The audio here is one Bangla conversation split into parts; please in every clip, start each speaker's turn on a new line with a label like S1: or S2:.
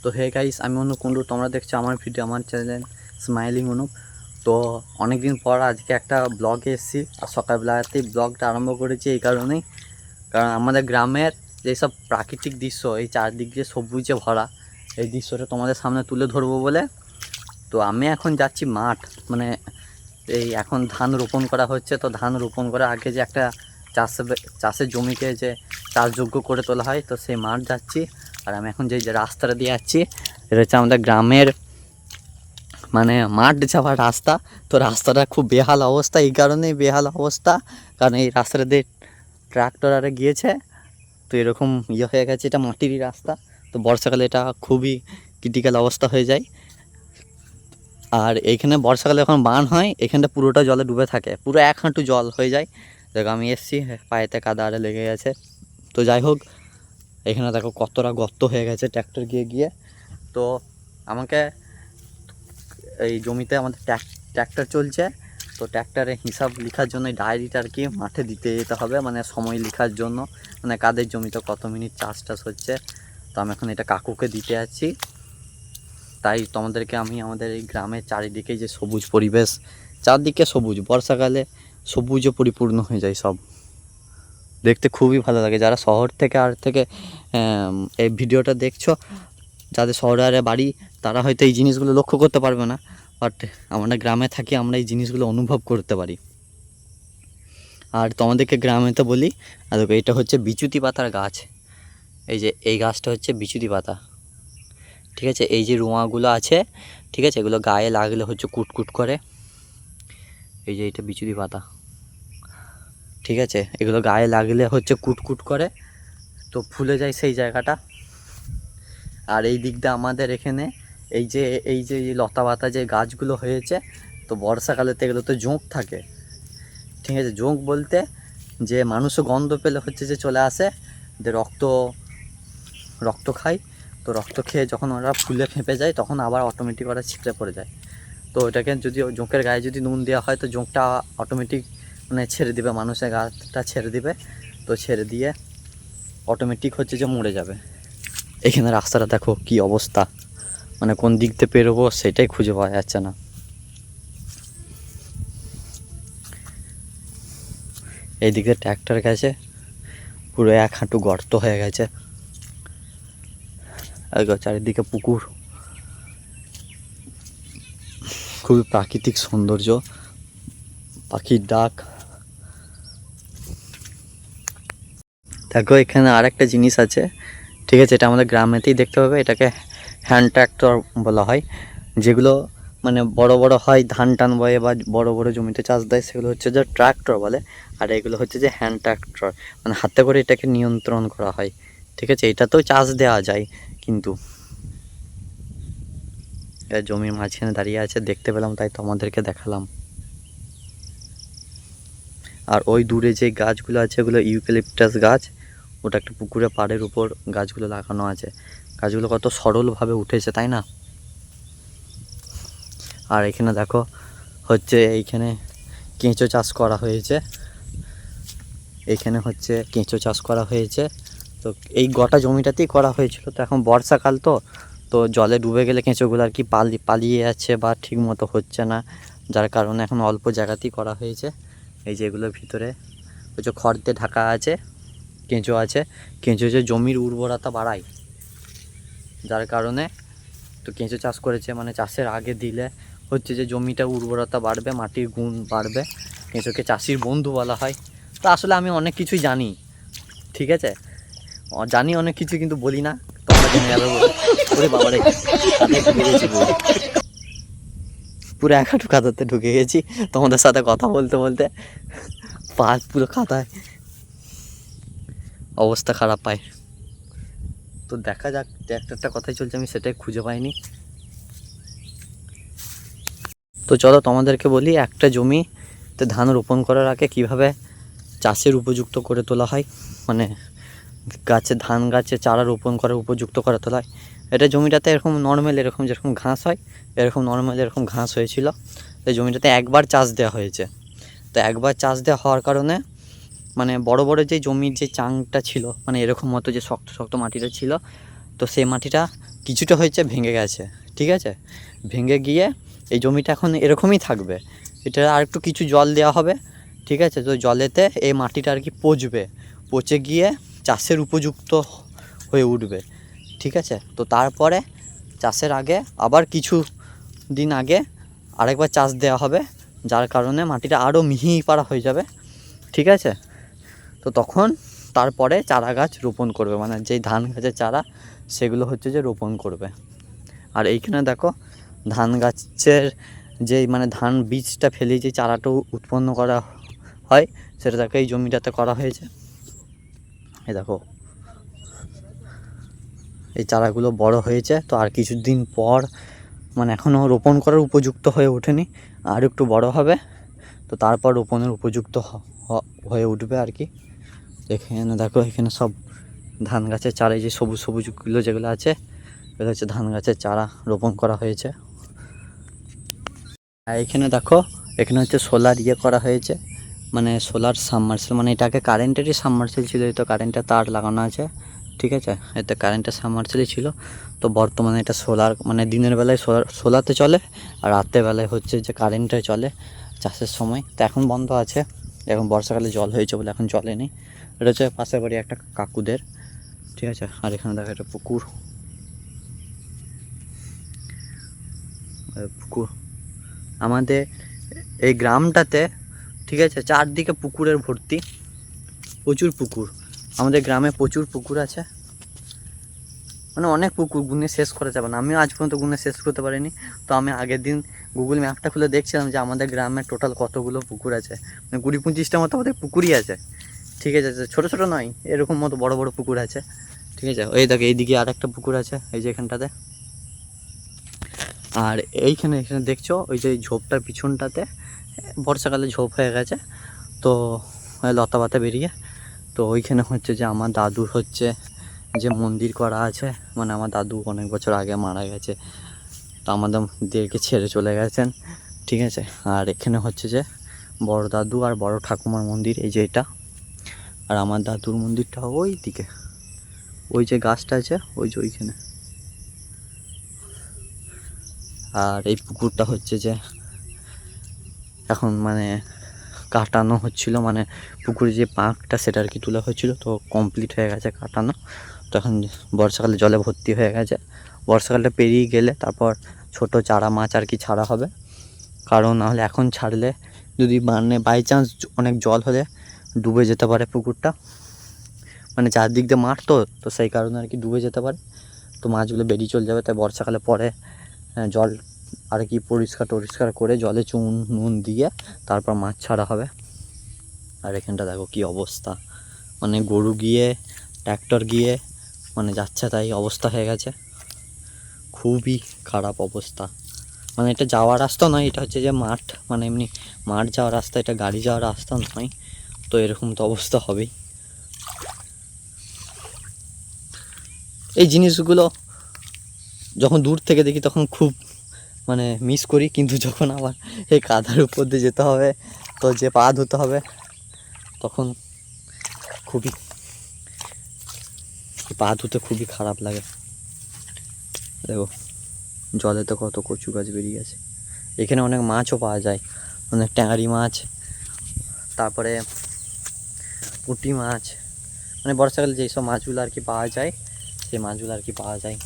S1: তো হে গাইস, আমি অনুপ কুণ্ডু, তোমরা দেখছো আমার ভিডিও, আমার চ্যানেল স্মাইলিং অনুপ। তো অনেক দিন পর আজকে একটা ব্লগে এসেছি, আর সকালবেলাতেই ব্লগটা আরম্ভ করেছি এই কারণেই, কারণ আমাদের গ্রামের যেসব প্রাকৃতিক দৃশ্য, এই চারদিক দিয়ে সবুজে ভরা, এই দৃশ্যটা তোমাদের সামনে তুলে ধরবো বলে। তো আমি এখন যাচ্ছি মাঠ, মানে এই এখন ধান রোপণ করা হচ্ছে। তো ধান রোপণ করার আগে যে একটা চাষের জমিকে যে চাষযোগ্য করে তোলা হয়, তো সেই মাঠ যাচ্ছি। আর আমি এখন যে রাস্তাটা দিয়ে যাচ্ছি, এটা হচ্ছে আমাদের গ্রামের মানে মাঠ যাওয়ার রাস্তা। তো রাস্তাটা খুব বেহাল অবস্থা, এই কারণেই বেহাল অবস্থা কারণ এই রাস্তাটা দিয়ে ট্রাক্টর আরে গিয়েছে। তো এরকম হয়ে গেছে, এটা মাটিরই রাস্তা। তো বর্ষাকালে এটা খুবই ক্রিটিক্যাল অবস্থা হয়ে যায়। আর এইখানে বর্ষাকালে যখন বান হয়, এখানটা পুরোটা জলে ডুবে থাকে, পুরো 1 হাঁটু জল হয়ে যায়। দেখো আমি এসছি, পায়েতে কাদা আরে লেগে গেছে। তো যাই হোক, এখানে দেখো কতটা গর্ত হয়ে গেছে ট্র্যাক্টর গিয়ে গিয়ে। তো আমাকে এই জমিতে আমাদের ট্র্যাক্টর চলছে। তো ট্র্যাক্টরের হিসাব লেখার জন্য ডায়েরিটা আর কি মাঠে দিতে যেতে হবে, মানে সময় লেখার জন্য, মানে কাদের জমিতে কত মিনিট চাষ হচ্ছে। তো আমি এখন এটা কাকুকে দিতে যাচ্ছি। তাই তোমাদেরকে আমি আমাদের এই গ্রামের চারিদিকে যে সবুজ পরিবেশ, চারদিকে সবুজ, বর্ষাকালে সবুজে পরিপূর্ণ হয়ে যায় সব, দেখতে খুবই ভালো লাগে। যারা শহর থেকে এই ভিডিওটা দেখছো, যাদের শহরে আরে বাড়ি, তারা হয়তো এই জিনিসগুলো লক্ষ্য করতে পারবে না, বাট আমরা গ্রামে থাকি, আমরা এই জিনিসগুলো অনুভব করতে পারি। আর তোমাদেরকে গ্রামে তো বলি, আর এইটা হচ্ছে বিচুতি পাতার গাছ। এই যে এই গাছটা হচ্ছে বিচুতি পাতা, ঠিক আছে। এই যে রোঁয়াগুলো আছে, ঠিক আছে, এগুলো গায়ে লাগলে হচ্ছে কুটকুট করে। এই যে এইটা বিচুতি পাতা, ঠিক আছে, এগুলো গায়ে লাগলে হচ্ছে কুটকুট করে, তো ফুলে যায় সেই জায়গাটা। আর এই দিকটা আমাদের এখানে এই যে লতা পাতা যে গাছগুলো হয়েছে, তো বর্ষাকালেতে এগুলো তো জোঁক থাকে, ঠিক আছে। জোঁক বলতে যে মানুষও গন্ধ পেলে হচ্ছে যে চলে আসে, যে রক্ত খায়। তো রক্ত খেয়ে যখন ওরা ফুলে ফেঁপে যায়, তখন আবার অটোমেটিক ওরা ছিটে পড়ে যায়। তো ওটাকে যদি জোঁকের গায়ে যদি নুন দেওয়া হয়, তো জোঁকটা অটোমেটিক মানে ছেড়ে দিবে, মানুষের গাটা ছেড়ে দিবে। তো ছেড়ে দিয়ে অটোমেটিক হচ্ছে যে মরে যাবে। এখানে রাস্তাটা দেখো কি অবস্থা, মানে কোন দিক দিয়ে পেরোবো সেটাই খুঁজে পাওয়া যাচ্ছে না। এই দিকে ট্র্যাক্টর গেছে, পুরো 1 হাঁটু গর্ত হয়ে গেছে, আর চারিদিকে পুকুর, খুবই প্রাকৃতিক সৌন্দর্য, পাখির ডাক। দেখো এখানে আর একটা জিনিস আছে, ঠিক আছে, এটা আমাদের গ্রামেতেই দেখতে পাবে। এটাকে হ্যান্ড ট্র্যাক্টর বলা হয়। যেগুলো মানে বড় বড় হয়, ধান টান বয়ে বা বড় বড় জমিতে চাষ দেয়, সেগুলো হচ্ছে যে ট্র্যাক্টর বলে। আর এগুলো হচ্ছে যে হ্যান্ড ট্র্যাক্টর, মানে হাতে করে এটাকে নিয়ন্ত্রণ করা হয়, ঠিক আছে। এটাতেও চাষ দেওয়া যায়, কিন্তু জমির মাঝখানে দাঁড়িয়ে আছে, দেখতে পেলাম তাই তোমাদেরকে দেখালাম। আর ওই দূরে যে গাছগুলো আছে, ওগুলো ইউক্যালিপটাস গাছ। ওটা একটা পুকুরে পাড়ের উপর গাছগুলো লাগানো আছে। গাছগুলো কত সরলভাবে উঠেছে, তাই না? আর এখানে দেখো হচ্ছে এইখানে কেঁচো চাষ করা হয়েছে, এইখানে হচ্ছে কেঁচো চাষ করা হয়েছে। তো এই গোটা জমিটাতেই করা হয়েছিল। তো এখন বর্ষাকাল, তো তো জলে ডুবে গেলে কেঁচোগুলো আর কি পালিয়ে যাচ্ছে বা ঠিক মতো হচ্ছে না, যার কারণে এখন অল্প জায়গাতেই করা হয়েছে। এই যে এগুলোর ভিতরে হচ্ছে খড় দিয়ে ঢাকা আছে, কেঁচো আছে। কেঁচো যে জমির উর্বরতা বাড়ায়, যার কারণে তো কেঁচো চাষ করেছে, মানে চাষের আগে দিলে হচ্ছে যে জমিটা উর্বরতা বাড়বে, মাটির গুণ বাড়বে। কেঁচোকে চাষির বন্ধু বলা হয়। তো আসলে আমি অনেক কিছুই জানি, ঠিক আছে, জানি অনেক কিছু, কিন্তু বলি না, তোমরা জেনে যাবে বলে। ওরে বাবারে, কাদায় ঢুকে গেছি পুরো 1 হাঁটু কাদাতে ঢুকে গেছি তোমাদের সাথে কথা বলতে বলতে। পা পুরো কাদায়, অবস্থা খারাপ পায়। তো দেখা যাক, ট্র্যাক্টরটা কথাই চলছে, আমি সেটাই খুঁজে পাইনি। তো চলো তোমাদেরকে বলি, একটা জমিতে ধান রোপণ করার আগে কীভাবে চাষের উপযুক্ত করে তোলা হয়, মানে ধান গাছে চারা রোপণ করার উপযুক্ত করে তোলা হয়। এটা জমিটাতে এরকম নর্মাল, এরকম যেরকম ঘাস হয়, এরকম নর্মাল এরকম ঘাস হয়েছিল। এই জমিটাতে একবার চাষ দেওয়া হয়েছে। তো একবার চাষ দেওয়া হওয়ার কারণে মানে বড় বড় যে জমির যে চাংটা ছিল, মানে এরকম মতো যে শক্ত শক্ত মাটিটা ছিল, তো সেই মাটিটা কিছুটা হয়েছে ভেঙে গেছে, ঠিক আছে। ভেঙে গিয়ে এই জমিটা এখন এরকমই থাকবে, এটা আর একটু কিছু জল দেওয়া হবে, ঠিক আছে। তো জলেতে এই মাটিটা আর কি পচবে, পচে গিয়ে চাষের উপযুক্ত হয়ে উঠবে, ঠিক আছে। তো তারপরে চাষের আগে আবার কিছু দিন আগে আরেকবার চাষ দেওয়া হবে, যার কারণে মাটিটা আরও মিহি পাড়া হয়ে যাবে, ঠিক আছে। তো তখন তারপরে চারা গাছ রোপণ করবে, মানে যেই ধান গাছের চারা সেগুলো হচ্ছে যে রোপণ করবে। আর এইখানে দেখো ধান গাছের যেই মানে ধান বীজটা ফেলে যে চারাটা উৎপন্ন করা হয় সেটা দেখো এই জমিটাতে করা হয়েছে। এই দেখো এই চারাগুলো বড় হয়েছে, তো আর কিছুদিন পর মানে এখনও রোপণ করার উপযুক্ত হয়ে ওঠেনি, আর একটু বড় হবে, তো তারপর রোপণের উপযুক্ত হয়ে উঠবে আর কি। এখানে দেখো এখানে সব ধান গাছের চারা, যে সবুজ সবুজগুলো যেগুলো আছে এগুলো হচ্ছে ধান গাছের চারা রোপণ করা হয়েছে। আর এখানে দেখো এখানে হচ্ছে সোলার করা হয়েছে, মানে সোলার সাবমার্সিবল, মানে এটাকে কারেন্টেরই সাবমার্সিবল ছিল, তো কারেন্টের তার লাগানো আছে, ঠিক আছে। এতে কারেন্টের সাবমার্সিবল ছিল, তো বর্তমানে এটা সোলার, মানে দিনের বেলায় সোলারতে চলে আর রাতের বেলায় হচ্ছে যে কারেন্টে চলে চাষের সময়। তো এখন বন্ধ আছে, এখন বর্ষাকালে জল হয়েছে বলে এখন চলে নেই। এটা হচ্ছে পাশের বাড়ি একটা কাকুদের, ঠিক আছে। আর এখানে দেখো একটা পুকুর, পুকুর আমাদের এই গ্রামটাতে, ঠিক আছে, চারদিকে পুকুরের ভর্তি, প্রচুর পুকুর। আমাদের গ্রামে প্রচুর পুকুর আছে, মানে অনেক পুকুর, গুনে শেষ করা যাবে না। আমিও আজ পর্যন্ত গুনে শেষ করতে পারিনি। তো আমি আগের দিন গুগল ম্যাপটা খুলে দেখছিলাম যে আমাদের গ্রামে টোটাল কতগুলো পুকুর আছে, মানে 20-25টা মতো আমাদের পুকুরই আছে, ঠিক আছে। ছোটো ছোটো নয়, এরকম মতো বড় বড় পুকুর আছে, ঠিক আছে। এই দেখো এইদিকে আর একটা পুকুর আছে, এই যে এখানটাতে। আর এখানে দেখছো ওই যে ঝোপটার পিছনটাতে বর্ষাকালে ঝোপ হয়ে গেছে, তো লতা পাতা বেরিয়ে, তো ওইখানে হচ্ছে যে আমার দাদুর হচ্ছে যে মন্দির করা আছে, মানে আমার দাদু অনেক বছর আগে মারা গেছে, তো আমাদেরকে ছেড়ে চলে গেছেন, ঠিক আছে। আর এখানে হচ্ছে যে বড় দাদু আর বড় ঠাকুমার মন্দির, এই যে এটা। আর আমার দাদুর মন্দিরটা ওই দিকে, ওই যে গাছটা আছে ওই যে ওইখানে। আর এই পুকুরটা হচ্ছে যে এখন মানে কাটানো হচ্ছিল, মানে পুকুরে যে পাঁকটা সেটা আর কি তোলা হচ্ছিলো, তো কমপ্লিট হয়ে গেছে কাটানো। তো এখন বর্ষাকালে জলে ভর্তি হয়ে গেছে, বর্ষাকালটা পেরিয়ে গেলে তারপর ছোট চারা মাছ আর কি ছাড়া হবে, কারণ নাহলে এখন ছাড়লে যদি মানে বাই চান্স অনেক জল হলে ডুবে যেতে পারে পুকুরটা, মানে চারদিক দিয়ে মাঠ, তো সেই কারণে আর কি ডুবে যেতে পারে, তো মাছগুলো বেরিয়ে চলে যাবে। তাই বর্ষাকালে পরে জল আর কি পরিষ্কার করে জলে চুন নুন দিয়ে তারপর মাছ ছাড়া হবে। আর এখানটা দেখো কি অবস্থা, মানে গরু গিয়ে ট্র্যাক্টর গিয়ে মানে যাচ্ছে তাই অবস্থা হয়ে গেছে, খুবই খারাপ অবস্থা। মানে এটা যাওয়ার রাস্তা নয়, এটা হচ্ছে যে মাঠ, মানে এমনি মাঠ যাওয়ার রাস্তা, এটা গাড়ি যাওয়ার রাস্তা নয়, তো এরকম তো অবস্থা হবেই। এই জিনিসগুলো যখন দূর থেকে দেখি তখন খুব মানে মিস করি, কিন্তু যখন আবার এই কাদার উপর দিয়ে যেতে হবে, তো যে পা ধুতে হবে, তখন খুবই পা ধুতে খুবই খারাপ লাগে। দেখো জলেতে কত কচু গাছ বেরিয়ে গেছে, এখানে অনেক মাছও পাওয়া যায়, অনেক ট্যাংরি মাছ, তারপরে পুঁটি মাছ, মানে বর্ষাকালে যেই সব মাছগুলো আর কি পাওয়া যায় সেই মাছগুলো আর কি পাওয়া যায়।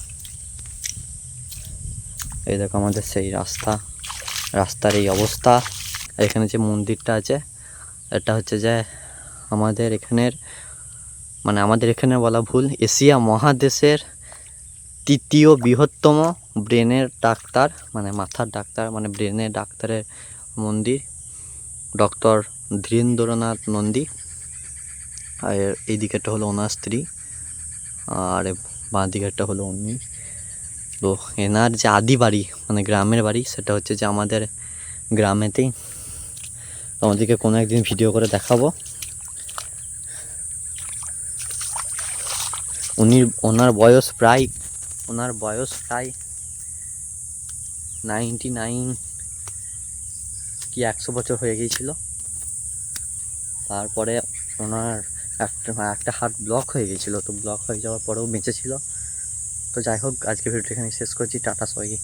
S1: এই দেখো আমাদের সেই রাস্তার এই অবস্থা। এখানে যে মন্দিরটা আছে এটা হচ্ছে যে আমাদের এখানের, মানে আমাদের এখানে বলা ভুল, এশিয়া মহাদেশের তৃতীয় বৃহত্তম ব্রেনের ডাক্তার, মানে মাথার ডাক্তার, মানে ব্রেনের ডাক্তারের মন্দির, ডক্টর ধীরেন্দ্রনাথ নন্দী। আর এই দিকেরটা হলো ওনার স্ত্রী, আর বাঁ দিকেরটা হলো উনি। তো এনার যে আদি বাড়ি মানে গ্রামের বাড়ি সেটা হচ্ছে যে আমাদের গ্রামেতেই, আমাদেরকে কোনো একদিন ভিডিও করে দেখাবো। ওনার বয়স প্রায় 99 কি 100 বছর হয়ে গিয়েছিল। তারপরে ওনার একটা হার্ট ব্লক হয়ে গিয়েছিলো, তো ব্লক হয়ে যাওয়ার পরেও বেঁচে ছিল। তো যাই হোক, আজকে ভিডিওটা এখানে শেষ করছি। টাটা সবাইকে।